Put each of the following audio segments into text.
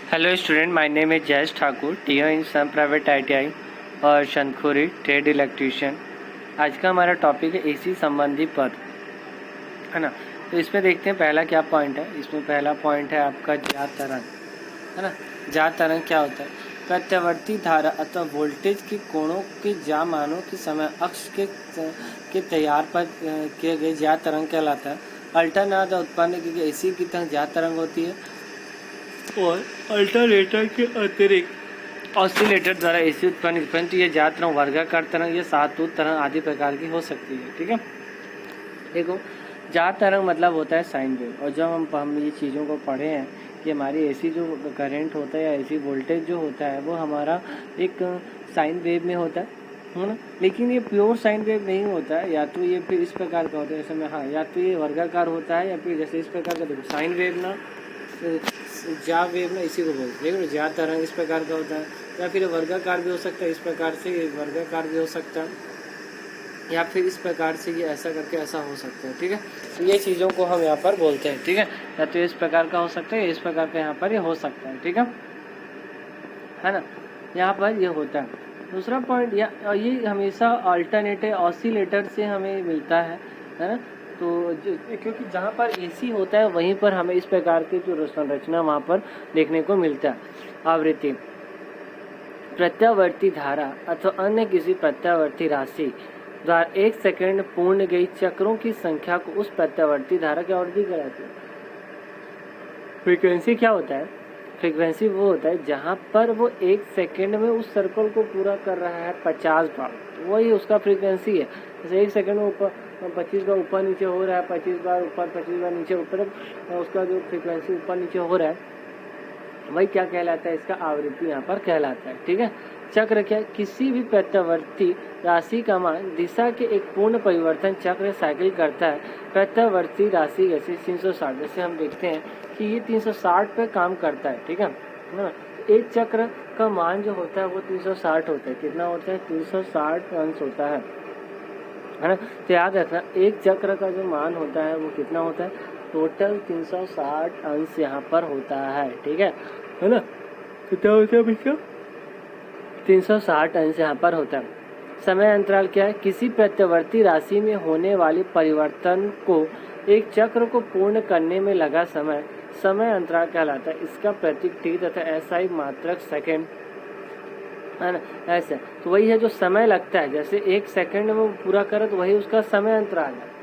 Hello student, my name is Jayesh Thakur, tier in some private ITI और शंखुरी trade electrician. आज का हमारा टॉपिक है एसी संबंधी पद, है ना। तो इसमें देखते हैं पहला क्या पॉइंट है। इसमें पहला पॉइंट है आपका ज्या तरंग, है ना। ज्या तरंग क्या होता है? प्रत्यावर्ती धारा अथवा वोल्टेज के कोणों के ज्या मानों के समय अक्ष के तैयार पर किए गए ज्या तरंग कहलाता है। अल्टरनाद उत्पन्न की गई एसी की तरह ज्या तरंग होती है और अल्टरनेटर के अतिरिक्त ऑसिलेटर द्वारा एसी उत्पन्न परंतु ये ज्या तरंग, वर्गाकार तरंग, ये सातूत तरंग आदि प्रकार की हो सकती है। ठीक है, देखो ज्या तरंग मतलब होता है साइन वेव। और जब हम ये चीज़ों को पढ़े हैं कि हमारी एसी जो करंट होता है या एसी वोल्टेज जो होता है वो हमारा एक साइन वेव में होता है ना। लेकिन ये प्योर साइन वेव नहीं होता है, या तो ये फिर इस प्रकार का होता है जैसे में, हाँ, या तो ये वर्गाकार होता है या फिर जैसे इस प्रकार का। देखो साइन वेव ना, ज्या वेव ना, इसी को बोलते हैं। देखो ज्या तरंग इस प्रकार का होता है, या फिर वर्गाकार भी हो सकता है, इस प्रकार से ये वर्गाकार भी हो सकता है, या फिर इस प्रकार से ये ऐसा करके ऐसा हो सकता है। ठीक है, तो ये चीज़ों को हम यहाँ पर बोलते हैं। ठीक है, या तो इस प्रकार का हो सकता है, इस प्रकार का यहाँ पर ये हो सकता है। ठीक है ना, यहाँ पर ये होता है। दूसरा पॉइंट ये हमेशा अल्टरनेटर ऑसिलेटर से हमें मिलता है ना। तो क्योंकि जहाँ पर एसी होता है वहीं पर हमें इस प्रकार की जो संरचना वहाँ पर देखने को मिलता है। आवृत्ति प्रत्यावर्ती धारा अथवा अन्य किसी प्रत्यावर्ती राशि द्वारा 1 सेकंड पूर्ण गई चक्रों की संख्या को उस प्रत्यावर्ती धारा की आवृत्ति कहलाती है। फ्रीक्वेंसी क्या होता है? फ्रीक्वेंसी वो होता है जहाँ पर वो 1 सेकंड में उस सर्कल को पूरा कर रहा है 50 बार, वही उसका फ्रीक्वेंसी है। जैसे 1 सेकंड में ऊपर 25 बार ऊपर नीचे हो रहा है, 25 बार ऊपर, 25 बार नीचे ऊपर, उसका जो फ्रीक्वेंसी ऊपर नीचे हो रहा है वही क्या कहलाता है? इसका आवृत्ति यहाँ पर कहलाता है। ठीक है, चक्र क्या? किसी भी प्रत्यावर्ती राशि का मान दिशा के एक पूर्ण परिवर्तन चक्र साइकिल करता है। प्रत्यावर्ती राशि जैसे 360, जैसे हम देखते हैं कि ये 360 पे काम करता है। ठीक है ना, एक चक्र का मान जो होता है वो 360 होता है। कितना होता है? 360 अंश होता है ना। तो याद रखना, एक चक्र का जो मान होता है वो कितना होता है? टोटल 360 अंश यहाँ पर होता है। ठीक है ना, कितना होता है भैया? 360 अंश यहाँ पर होता है। समय अंतराल क्या है? किसी प्रत्यावर्ती राशि में होने वाली परिवर्तन को एक चक्र को पूर्ण करने में लगा समय समय अंतराल कहलाता है। इसका प्रतीक टी तथा एसआई मात्रक सेकेंड, है ना। ऐसे तो वही है जो समय लगता है, जैसे 1 सेकंड में पूरा करे तो वही उसका समय अंतराल है।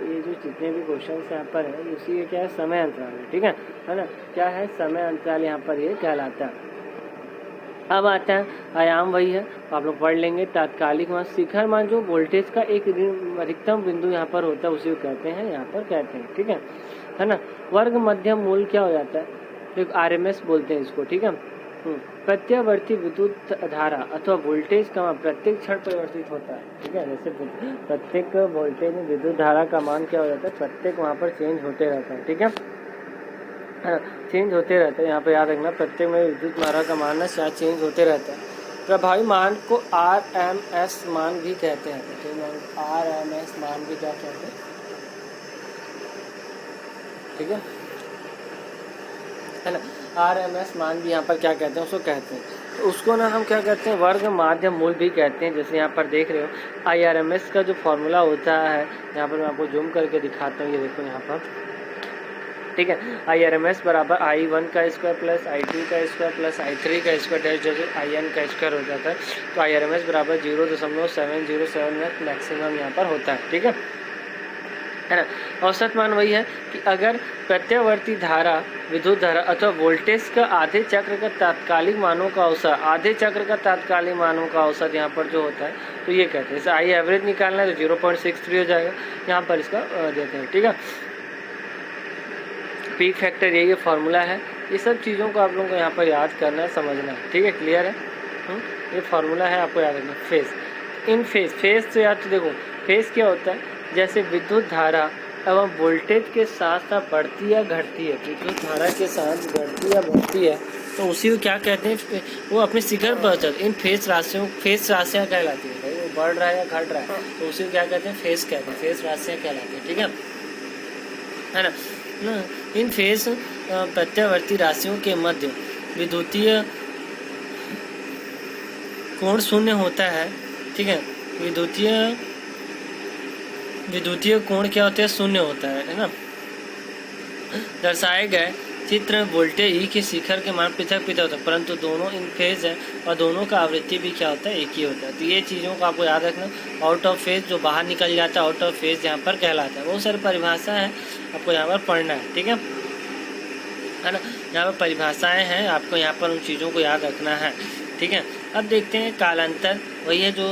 ये जो जितने भी क्वेश्चन यहाँ पर है उसी ये क्या है? समय अंतराल है। ठीक है ना, क्या है? समय अंतराल यहाँ पर ये कहलाता है। अब आता है आयाम, वही है तो आप लोग पढ़ लेंगे। तात्कालिक मान, शिखर मान जो वोल्टेज का एक अधिकतम बिंदु यहाँ पर होता है उसी को कहते हैं, यहाँ पर कहते हैं। ठीक है ना। वर्ग मध्यम मूल क्या हो जाता है? देखो आरएमएस बोलते हैं इसको। ठीक है, प्रत्यावर्ती विद्युत धारा अथवा वोल्टेज का मान प्रत्येक क्षण परिवर्तित होता है। ठीक है, जैसे प्रत्येक वोल्टेज में विद्युत धारा का मान क्या हो जाता है? प्रत्येक वहाँ पर चेंज होते रहता है। ठीक है, चेंज होते रहते हैं। यहाँ पे याद रखना, प्रत्येक में विद्युत धारा का मान ना चेंज होते रहता है। प्रभावी मान को आरएमएस मान भी कहते हैं। तो आरएमएस मान भी क्या कहते हैं? ठीक है ना, आरएमएस मान भी यहाँ पर क्या कहते हैं? उसको कहते हैं, तो उसको ना हम क्या कहते हैं? वर्ग माध्य मूल भी कहते हैं। जैसे यहाँ पर देख रहे हो आईआरएमएस का जो फॉर्मूला होता है, यहाँ पर मैं आपको जूम करके दिखाता हूँ। ये देखो यहाँ पर, ठीक है, IRMS बराबर I1 का स्क्वायर प्लस I2 का स्क्वायर प्लस I3 का स्क्वायर डैश जैसे IN का स्क्वायर हो जाता है। तो IRMS बराबर 0.707 मैक्सिमम यहाँ पर होता है। ठीक है ना। औसत मान वही है कि अगर प्रत्यावर्ती धारा, विद्युत धारा अथवा वोल्टेज का आधे चक्र का तात्कालिक मानों का औसत, आधे चक्र का तात्कालिक मानों का औसत यहाँ पर जो होता है तो ये कहते हैं। जैसे आई एवरेज निकालना है तो 0.63 हो जाएगा, यहाँ पर इसका देते हैं। ठीक है, पीक फैक्टर यही फॉर्मूला है। ये सब चीज़ों को आप लोगों को यहाँ पर याद करना है, समझना है। ठीक है, क्लियर है? ये फॉर्मूला है, आपको याद रखना। फेज इन फेज तो याद, तो देखो फेज क्या होता है? जैसे विद्युत धारा एवं वोल्टेज के साथ साथ बढ़ती या घटती है, विद्युत धारा के साथ बढ़ती या बढ़ती है तो उसी को क्या कहते हैं? वो अपने शिखर पर चलते। इन फेज राशियाँ कहलाती है। भाई वो बढ़ रहा है या घट रहा है तो उसी को क्या कहते हैं? फेज कहते हैं, फेज राशियाँ कहलाती है। ठीक है ना। इन फेज प्रत्यावर्ती राशियों के मध्य विद्युतीय कोण शून्य होता है, ठीक है। विद्युतीय कोण क्या होता है, शून्य होता है ना। दर्शाए गए चित्र में वोल्टेज ई के शिखर के मान पृथक पृथक होता है, परंतु दोनों इन फेज है और दोनों का आवृत्ति भी क्या होता है, एक ही होता है। तो ये चीज़ों को आपको याद रखना। आउट ऑफ फेज जो बाहर निकल जाता है, आउट ऑफ फेज यहाँ पर कहलाता है। बहुत सारी परिभाषा है, आपको यहाँ पर पढ़ना है, ठीक है ना। यहाँ पर परिभाषाएं हैं, आपको यहाँ पर उन चीज़ों को याद रखना है, ठीक है। अब देखते हैं कालांतर, वही है जो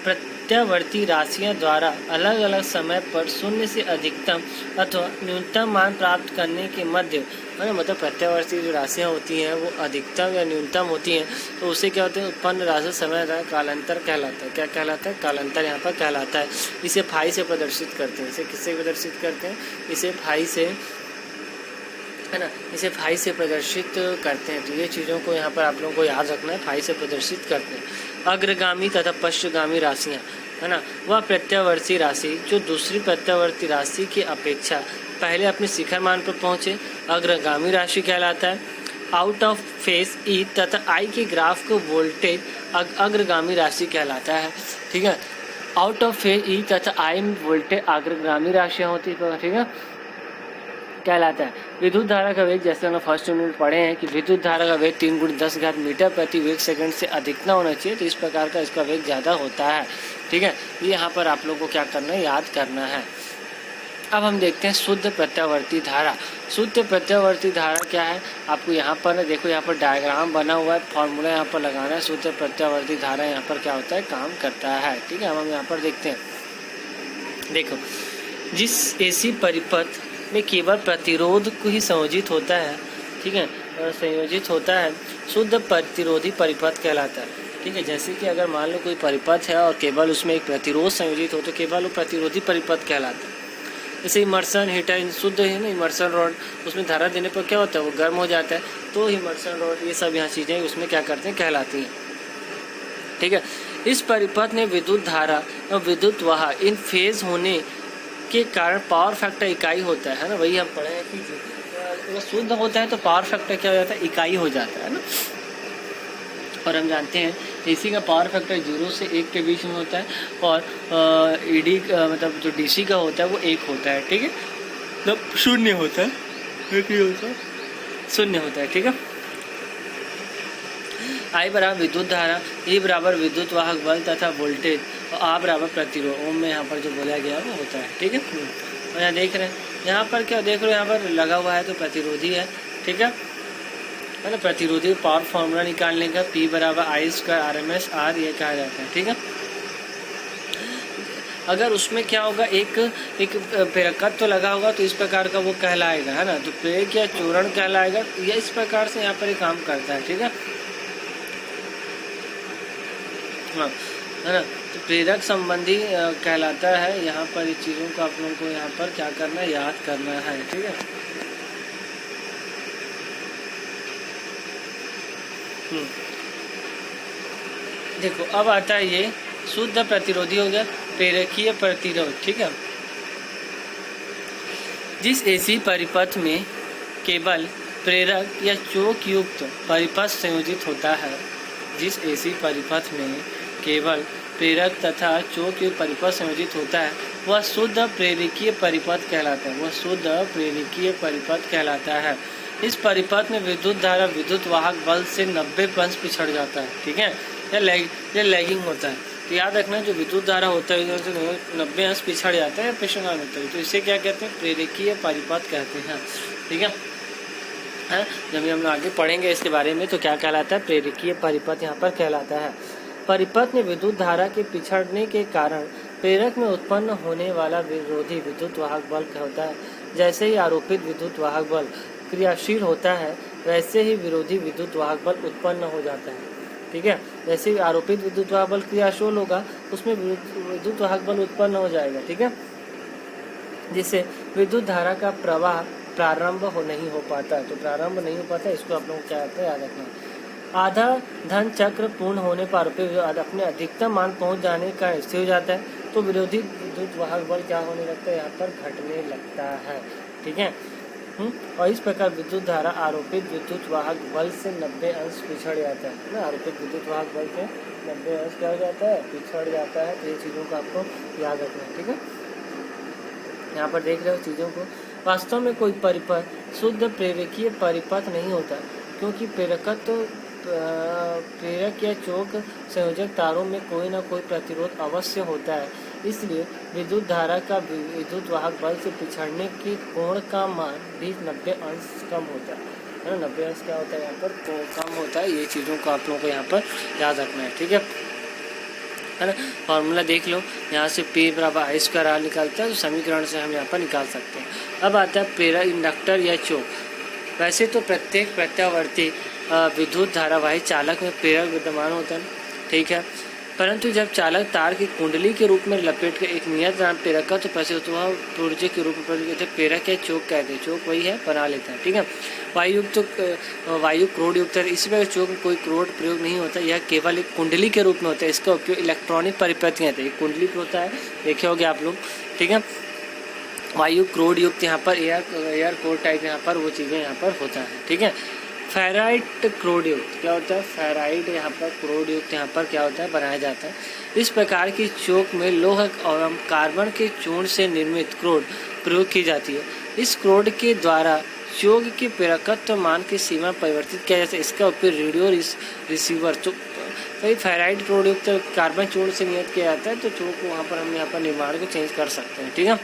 प्रत्यावर्ती राशियां द्वारा अलग अलग समय पर शून्य से अधिकतम अथवा न्यूनतम मान प्राप्त करने के मध्य, मतलब प्रत्यावर्ती जो राशियां होती हैं वो अधिकतम या न्यूनतम होती हैं, तो उसे क्या होते हैं, उत्पन्न राशि समय कालांतर कहलाता है। क्या कहलाता है, कालांतर यहाँ पर कहलाता है। इसे फाई से प्रदर्शित करते हैं। इसे किससे प्रदर्शित करते हैं, इसे फाई से, है ना, इसे फाई से प्रदर्शित करते हैं। तो ये चीज़ों को यहाँ पर आप लोगों को याद रखना है, फाई से प्रदर्शित करते हैं। अग्रगामी तथा पश्चगामी राशियाँ, है ना, वह प्रत्यावर्ती राशि जो दूसरी प्रत्यावर्ती राशि की अपेक्षा पहले अपने शिखर मान पर पहुँचे, अग्रगामी राशि कहलाता है। आउट ऑफ फेस ई तथा आई के ग्राफ को वोल्टेज अग्रगामी राशि कहलाता है, ठीक है। आउट ऑफ फेस ई तथा आई में वोल्टेज अग्रगामी राशियाँ होती है, ठीक है, कहलाता है। विद्युत धारा का वेग, जैसे हमने फर्स्ट यूनिट पढ़े हैं कि विद्युत धारा का वेग 3 × 10 मीटर प्रति वेग सेकंड से अधिक ना होना चाहिए, तो इस प्रकार का इसका वेग ज़्यादा होता है, ठीक है। ये यहाँ पर आप लोगों को क्या करना है, याद करना है। अब हम देखते हैं शुद्ध प्रत्यावर्ती धारा। शुद्ध प्रत्यावर्ती धारा क्या है, आपको यहाँ पर देखो, यहाँ पर डायग्राम बना हुआ है, फॉर्मूला यहाँ पर लगाना है। शुद्ध प्रत्यावर्ती धारा यहाँ पर क्या होता है, काम करता है, ठीक है। हम यहाँ पर देखते हैं, देखो, जिस एसी परिपथ में केवल प्रतिरोध को ही संयोजित होता है, ठीक है, संयोजित होता है, शुद्ध प्रतिरोधी परिपथ कहलाता है, ठीक है। जैसे कि अगर मान लो कोई परिपथ है और केवल उसमें एक प्रतिरोध संयोजित हो, तो केवल वो प्रतिरोधी परिपथ कहलाता है। जैसे इमर्सन हीटर शुद्ध है ना, इमर्सन रॉड, उसमें धारा देने पर क्या होता है, वो गर्म हो जाता है, तो इमर्सन रॉड, ये सब यहाँ चीज़ें उसमें क्या करते हैं, कहलाती हैं, ठीक है। इस परिपथ में विद्युत धारा और विद्युत वाह इन फेज होने के कारण पावर फैक्टर इकाई होता है ना। वही हम पढ़े हैं कि अगर शुद्ध होता है तो पावर फैक्टर क्या हो जाता है, इकाई हो जाता है ना। और हम जानते हैं एसी का पावर फैक्टर 0 से 1 के बीच में होता है, और ईडी मतलब जो डीसी का होता है वो 1 होता है, ठीक है, मतलब शून्य होता है, शून्य होता है, ठीक है। आई बराबर विद्युत धारा, ई बराबर विद्युत वाहक बल तथा वोल्टेज, और आ बराबर प्रतिरोध। ओम में यहाँ पर जो बोला गया वो होता है, ठीक है। और यहाँ देख रहे हैं, यहाँ पर क्या देख रहे हो, यहाँ पर लगा हुआ है तो प्रतिरोधी है, ठीक है ना। प्रतिरोधी पावर फॉर्मूला निकालने का P बराबर I² RMS R ये कहा जाता है, ठीक है। अगर उसमें क्या होगा, एक प्रेरकत्व तो लगा होगा तो इस प्रकार का वो कहलाएगा, है ना। तो प्रेरक या चूर्ण कहलाएगा, ये इस प्रकार से यहाँ पर एक काम करता है, ठीक है, हाँ, है ना। तो प्रेरक संबंधी कहलाता है। यहाँ पर इस चीज़ों को आप लोगों को यहाँ पर क्या करना है, याद करना है, ठीक है। देखो अब आता है ये शुद्ध प्रतिरोधी हो गया, प्रेरकीय प्रतिरोध, ठीक है। जिस एसी परिपथ में केवल प्रेरक या चोक युक्त परिपथ संयोजित होता है, जिस एसी परिपथ में केवल प्रेरक तथा चोक युक्त परिपथ संयोजित होता है, वह शुद्ध प्रेरकीय परिपथ कहलाता है, वह शुद्ध प्रेरकीय परिपथ कहलाता है। इस परिपथ में विद्युत धारा विद्युत वाहक बल से 90 अंश पिछड़ जाता है, ठीक है, या लैगिंग होता है। तो याद रखना, जो विद्युत धारा होता है 90 अंश पिछड़ जाता है, पेशगान होता है, तो इसे क्या कहते हैं, प्रेरकीय परिपथ कहते हैं, ठीक है। जब हम आगे पढ़ेंगे इसके बारे में तो क्या कहलाता है, प्रेरकीय परिपथ यहाँ पर कहलाता है। परिपथ में विद्युत धारा के पिछड़ने के कारण प्रेरक में उत्पन्न होने वाला विरोधी विद्युत वाहक बल होता है। जैसे ही आरोपित विद्युत वाहक बल क्रियाशील होता है, वैसे ही विरोधी विद्युत वाहक बल उत्पन्न हो जाता है, ठीक है। जैसे ही आरोपित विद्युत वाहक बल क्रियाशील होगा, उसमें विद्युत वाहक बल उत्पन्न हो जाएगा, ठीक है, जिससे विद्युत धारा का प्रवाह प्रारंभ नहीं हो पाता। तो प्रारंभ नहीं हो पाता, इसको आप लोग क्या कहते हैं, याद रखना। आधा धन चक्र पूर्ण होने पर अपने अधिकतम मान पहुंच जाने का स्थिर हो जाता है, तो विरोधी विद्युत वाहक बल क्या होने लगता है, यहाँ पर घटने लगता है, ठीक है। और इस प्रकार विद्युत धारा आरोपित विद्युत वाहक बल से 90 अंश पिछड़ जाता है ना। आरोपित विद्युत वाहक बल से 90 अंश क्या हो जाता है, पिछड़ जाता है। तो ये चीज़ों को आपको याद रखना है, ठीक है। यहाँ पर देख रहे हो चीज़ों को। वास्तव में कोई परिपथ शुद्ध प्रेरकीय परिपथ नहीं होता, क्योंकि प्रेरक या चौक संयोजक तारों में कोई ना कोई प्रतिरोध अवश्य होता है। इसलिए विद्युत धारा का विद्युत वाहक बल से पिछड़ने के कोण का मान भी 90 अंश कम होता है ना। 90 अंश क्या होता है यहाँ पर, कम होता है। ये चीज़ों को आप लोगों को यहाँ पर याद रखना है, ठीक है ना। फॉर्मूला देख लो, यहाँ से P बराबर I स्क्वायर R निकालता है, तो समीकरण से हम यहाँ पर निकाल सकते हैं। अब आता है प्रेरक, इंडक्टर या चौक। वैसे तो प्रत्येक प्रत्यावर्ती विद्युत धारावाही चालक में प्रेरक विद्यमान होता है, ठीक है। परंतु जब चालक तार की कुंडली के रूप में लपेट कर एक नियत प्रेरक का तो पैसे वह ऊर्जा के रूप में कहते हैं प्रेरक या चौक कहते हैं। चौक वही है, बना लेते हैं, ठीक है। वायु क्रोड युक्त है, इसी प्रकार चौक में कोई क्रोड प्रयोग नहीं होता, यह केवल एक कुंडली के रूप में होता है। इसका उपयोग इलेक्ट्रॉनिक परिपथ कहते हैं। कुंडली होता है, देखे होगे आप लोग, ठीक है। वायु क्रोड युक्त यहाँ पर एयर कोड टाइप यहाँ पर वो चीज़ें यहाँ पर होता है, ठीक है। फेराइट क्रोड युक्त क्या होता है, फेराइट यहाँ पर क्रोड युक्त यहाँ पर क्या होता है, बनाया जाता है। इस प्रकार की चौक में लोह और कार्बन के चूर्ण से निर्मित क्रोड प्रयोग की जाती है। इस क्रोड के द्वारा चौक के प्रेरकत्व मान की सीमा परिवर्तित किया जाता है। इसका उपयोग रेडियो रिसीवर तो भाई फेराइट क्रोड युक्त कार्बन चूर्ण से निर्मित किया जाता है, तो चौक को वहाँ पर हम यहाँ पर निर्माण को चेंज कर सकते हैं, ठीक है।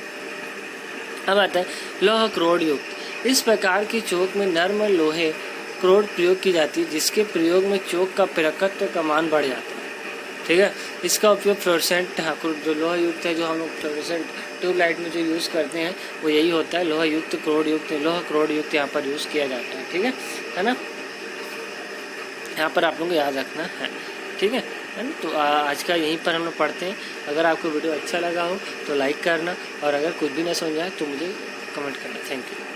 अब आता है लोह क्रोड युक्त। इस प्रकार की चौक में नर्म लोहे क्रोड प्रयोग की जाती है, जिसके प्रयोग में चौक का प्रेरकत्व का मान बढ़ जाता है, ठीक है। इसका उपयोग फ्लोरेसेंट जो लोहा युक्त है, जो हम लोग फ्लोरेसेंट ट्यूबलाइट में जो यूज़ करते हैं वो यही होता है, लोहा युक्त क्रोड युक्त, लोहा क्रोड युक्त यहाँ पर यूज़ किया जाता है, ठीक है ना। यहाँ पर आप लोगों को याद रखना है, ठीक है ना। तो आज का यहीं पर हम लोग पढ़ते हैं। अगर आपको वीडियो अच्छा लगा हो तो लाइक करना, और अगर कुछ भी ना समझ आए तो मुझे कमेंट करना। Thank you.